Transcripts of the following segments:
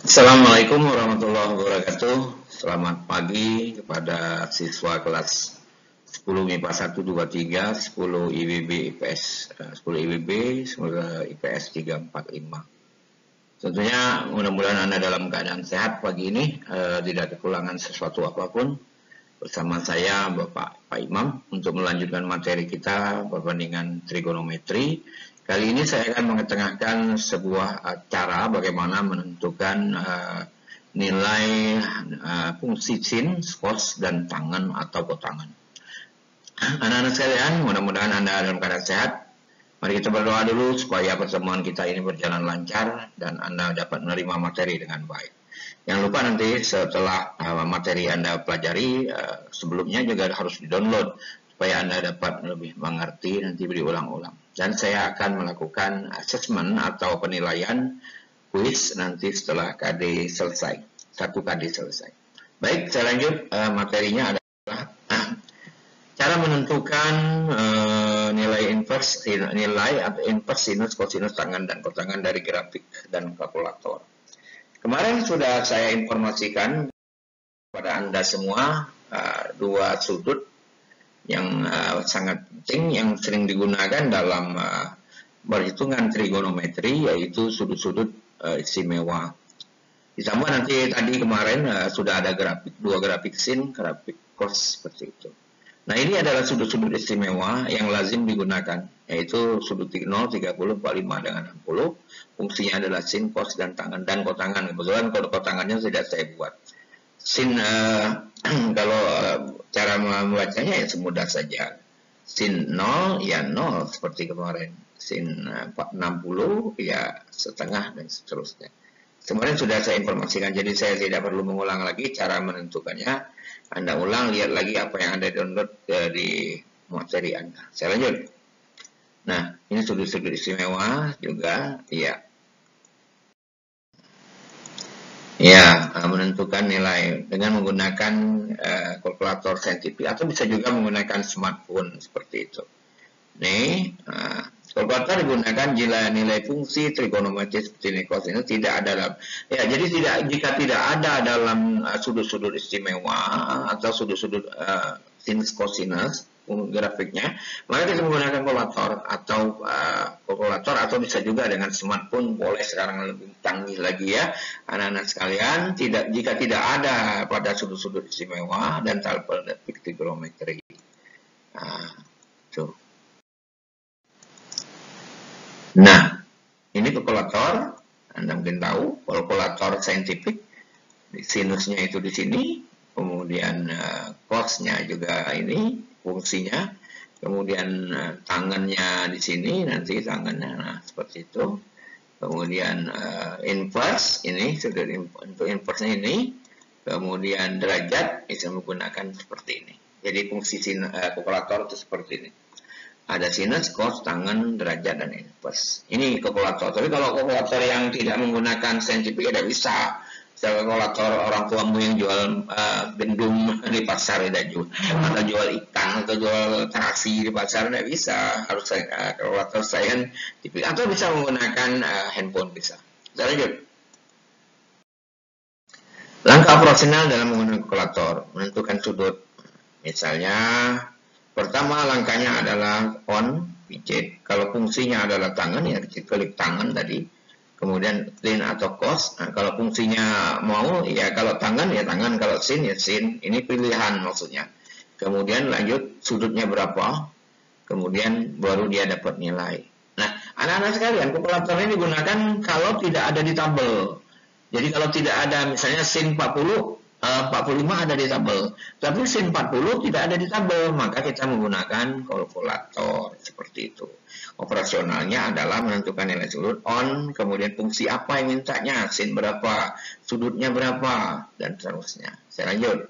Assalamualaikum warahmatullahi wabarakatuh. Selamat pagi kepada siswa kelas 10 MIPA 1, 2, 3, 10 IWB IPS 10 IWB, semoga IPS 3, 4, 5. Tentunya mudah-mudahan Anda dalam keadaan sehat pagi ini, tidak kekurangan sesuatu apapun. Bersama saya Bapak Pak Imam untuk melanjutkan materi kita perbandingan trigonometri. Kali ini saya akan mengetengahkan sebuah cara bagaimana menentukan nilai fungsi sin, cos, dan tangen atau kotangan. Anak-anak sekalian, mudah-mudahan Anda dalam keadaan sehat. Mari kita berdoa dulu supaya pertemuan kita ini berjalan lancar dan Anda dapat menerima materi dengan baik. Jangan lupa nanti setelah materi Anda pelajari, sebelumnya juga harus di-download supaya Anda dapat lebih mengerti, nanti diulang-ulang. Dan saya akan melakukan assessment atau penilaian quiz nanti setelah KD selesai, 1 KD selesai. Baik, saya lanjut. Materinya adalah cara menentukan nilai inverse, sinus, kosinus, tangen, dan kotangan dari grafik dan kalkulator. Kemarin sudah saya informasikan kepada Anda semua dua sudut yang sangat penting yang sering digunakan dalam perhitungan trigonometri, yaitu sudut-sudut istimewa. Ditambah nanti tadi kemarin sudah ada dua grafik sin, grafik cos seperti itu. Nah, ini adalah sudut-sudut istimewa yang lazim digunakan, yaitu sudut 0, 30, 45, dengan 60. Fungsinya adalah sin, cos, dan tangen, dan kotangan. Kebetulan kalau kotangannya tidak saya buat. Sin, kalau cara membacanya ya semudah saja. Sin 0, ya 0, seperti kemarin. Sin 60, ya setengah, dan seterusnya. Kemarin sudah saya informasikan, jadi saya tidak perlu mengulang lagi cara menentukannya. Anda ulang, lihat lagi apa yang Anda download dari materi Anda. Saya lanjut. Nah, ini sudut-sudut istimewa juga, ya. Ya, menentukan nilai dengan menggunakan kalkulator saintifik atau bisa juga menggunakan smartphone seperti itu. Nih, kalkulator digunakan nilai fungsi trigonometri seperti ini, cos ini tidak ada dalam. Ya, jadi jika tidak ada dalam sudut-sudut istimewa atau sudut-sudut sinus cosinus grafiknya, maka kita menggunakan kalkulator atau bisa juga dengan smartphone, boleh sekarang lebih canggih lagi ya anak-anak sekalian. Jika tidak ada pada sudut-sudut istimewa dan tabel trigonometri. Tuh. Nah, ini kalkulator, Anda mungkin tahu, kalkulator saintifik, sinusnya itu di sini, kemudian cosnya juga ini, fungsinya, kemudian tangannya di sini, nanti tangannya, nah seperti itu, kemudian inverse, ini, untuk inverse ini, kemudian derajat, bisa menggunakan seperti ini. Jadi fungsi kalkulator itu seperti ini. Ada sinus, cos, tangen, derajat, dan inverse. Ini kalkulator. Tapi kalau kalkulator yang tidak menggunakan saintifik tidak bisa. Kalkulator orang tuamu yang jual bendung di pasar tidak jual, atau jual ikan atau jual terasi di pasar tidak bisa. Harus kalkulator saintifik atau bisa menggunakan handphone bisa. Kita lanjut. Langkah operasional dalam menggunakan kalkulator, menentukan sudut. Misalnya, pertama langkahnya adalah on, pijit. Kalau fungsinya adalah tangan, ya klik tangan tadi. Kemudian sin atau cos. Nah, kalau fungsinya mau, ya kalau tangan, ya tangan. Kalau sin, ya sin. Ini pilihan maksudnya. Kemudian lanjut, sudutnya berapa. Kemudian baru dia dapat nilai. Nah, anak-anak sekalian, kalkulator ini digunakan kalau tidak ada di tabel. Jadi kalau tidak ada, misalnya sin 40, 45 ada di tabel, tapi sin 40 tidak ada di tabel, maka kita menggunakan kalkulator seperti itu. Operasionalnya adalah menentukan nilai sudut on, kemudian fungsi apa yang mintanya, sin berapa, sudutnya berapa, dan seterusnya. Saya lanjut.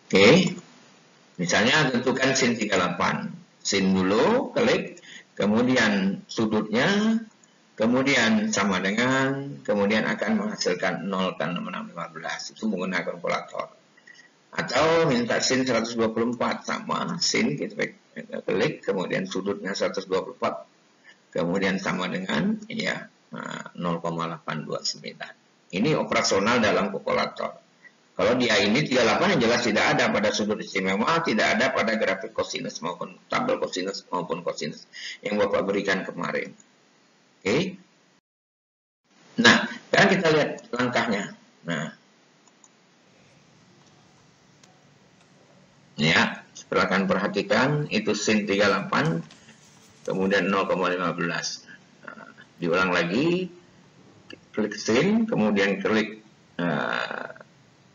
Oke, misalnya tentukan sin 38, sin dulu, klik, kemudian sudutnya, kemudian sama dengan, kemudian akan menghasilkan 0 kan 615, itu menggunakan kalkulator. Atau minta sin 124, sama sin, kita klik, kemudian sudutnya 124, kemudian sama dengan, ya 0,829. Ini operasional dalam kalkulator. Kalau dia ini 38 yang jelas tidak ada pada sudut istimewa, tidak ada pada grafik kosinus maupun tabel kosinus maupun kosinus yang Bapak berikan kemarin. Oke. Nah, sekarang kita lihat langkahnya. Nah, ya, silakan perhatikan itu sin 38 kemudian 0,15. Nah, diulang lagi, klik sin, kemudian klik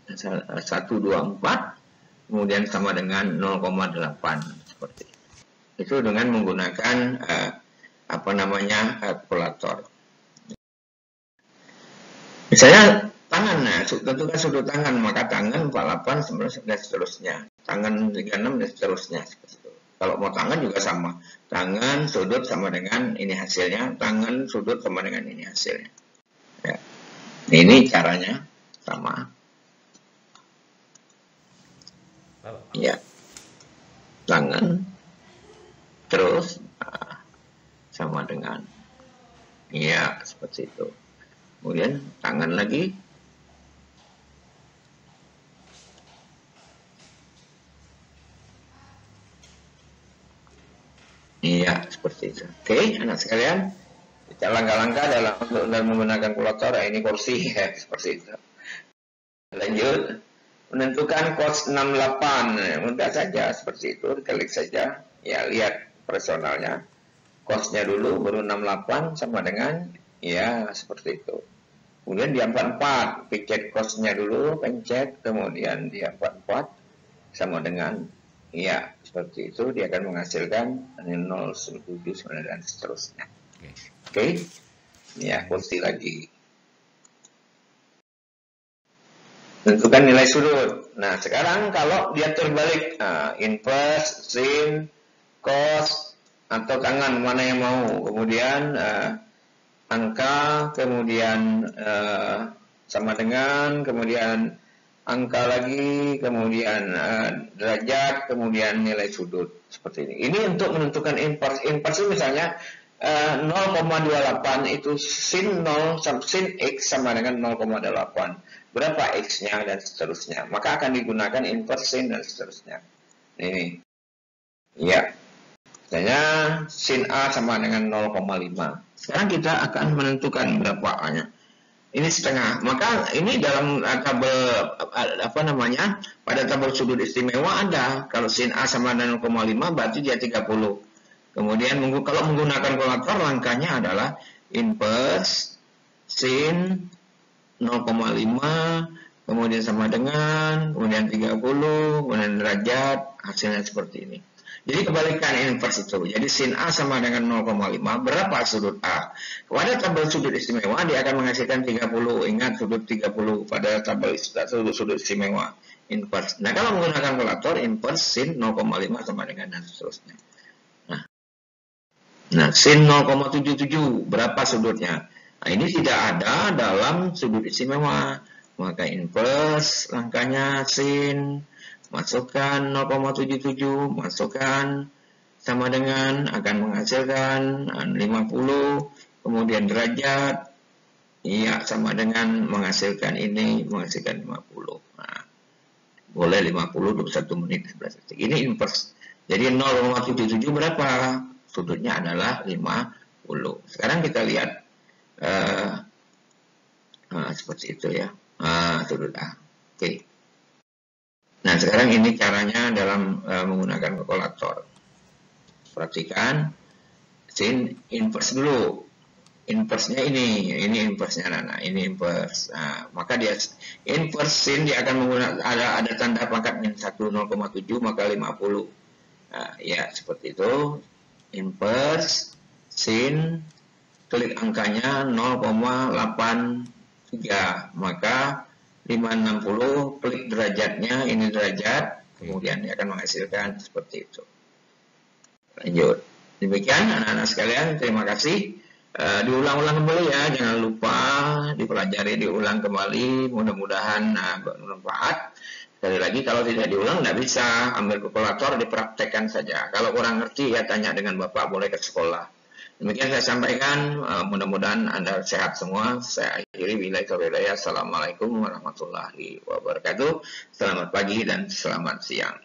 124, kemudian sama dengan 0,8 seperti itu. Itu dengan menggunakan kalkulator. Misalnya tangan, nah, tentukan sudut tangan, maka tangan 48, 19, dan seterusnya. Tangan 36 dan seterusnya. Kalau mau tangan juga sama. Tangan, sudut sama dengan ini hasilnya. Tangan, sudut sama dengan ini hasilnya. Ya. Ini caranya sama. Ya. Tangan, terus sama dengan. Ya, seperti itu. Kemudian tangan lagi. Iya, seperti itu. Oke, anak sekalian. Kita langkah-langkah dalam menggunakan kalkulator. Ini kursi ya, seperti itu. Lanjut. Menentukan cos 68. Mudah saja, seperti itu. Klik saja. Ya, lihat personalnya. Cosnya dulu, baru 68 sama dengan, ya, seperti itu. Kemudian dia 44, pencet cosnya dulu, pencet, kemudian dia 44 sama dengan, ya, seperti itu. Dia akan menghasilkan 0,7 dan seterusnya. Oke. Ya, kursi lagi. Tentukan nilai sudut. Nah, sekarang kalau dia terbalik, inverse, sin, cos, atau tangan, mana yang mau. Kemudian angka, kemudian sama dengan, kemudian angka lagi, kemudian derajat, kemudian nilai sudut. Seperti ini. Ini untuk menentukan inverse. Inverse misalnya 0,28 itu sin 0, sin x sama dengan 0,8. Berapa x-nya dan seterusnya. Maka akan digunakan inverse sin dan seterusnya. Ini. Ya. Misalnya sin A sama dengan 0,5. Sekarang kita akan menentukan berapanya. Ini setengah. Maka ini dalam tabel pada tabel sudut istimewa ada. Kalau sin A sama dengan 0,5 berarti dia 30. Kemudian kalau menggunakan kalkulator langkahnya adalah inverse sin 0,5 kemudian sama dengan, kemudian 30, kemudian derajat, hasilnya seperti ini. Jadi kebalikan inverse itu. Jadi sin A sama dengan 0,5. Berapa sudut A? Pada tabel sudut istimewa dia akan menghasilkan 30. Ingat sudut 30 pada tabel sudut istimewa inverse. Nah, kalau menggunakan kalkulator inverse sin 0,5 sama dengan dan seterusnya. Nah, sin 0,77 berapa sudutnya? Nah, ini tidak ada dalam sudut istimewa. Maka inverse langkahnya sin, masukkan 0,77, masukkan sama dengan akan menghasilkan 50, kemudian derajat, iya sama dengan menghasilkan ini, menghasilkan 50. Nah, boleh 50, 21 menit, 11 detik. Ini inverse. Jadi 0,77 berapa? Sudutnya adalah 50. Sekarang kita lihat seperti itu ya, sudut A. Oke. Nah, sekarang ini caranya dalam menggunakan kalkulator. Perhatikan, sin inverse dulu. Inverse-nya ini inverse-nya Nana, ini inverse. Nah, maka dia inverse sin dia akan menggunakan ada tanda pangkat min 1 0,7 maka 50. Nah, ya seperti itu. Inverse sin klik angkanya 0,83 maka 560 klik derajatnya, ini derajat, kemudian dia akan menghasilkan seperti itu. Lanjut. Demikian anak-anak sekalian, terima kasih. Diulang-ulang kembali ya, jangan lupa dipelajari, diulang kembali, mudah-mudahan bermanfaat. Sekali lagi kalau tidak diulang tidak bisa, ambil kalkulator dipraktekkan saja. Kalau kurang ngerti ya tanya dengan Bapak, boleh ke sekolah. Demikian saya sampaikan, mudah-mudahan Anda sehat semua. Saya akhiri, billahi taufiq. Assalamualaikum warahmatullahi wabarakatuh. Selamat pagi dan selamat siang.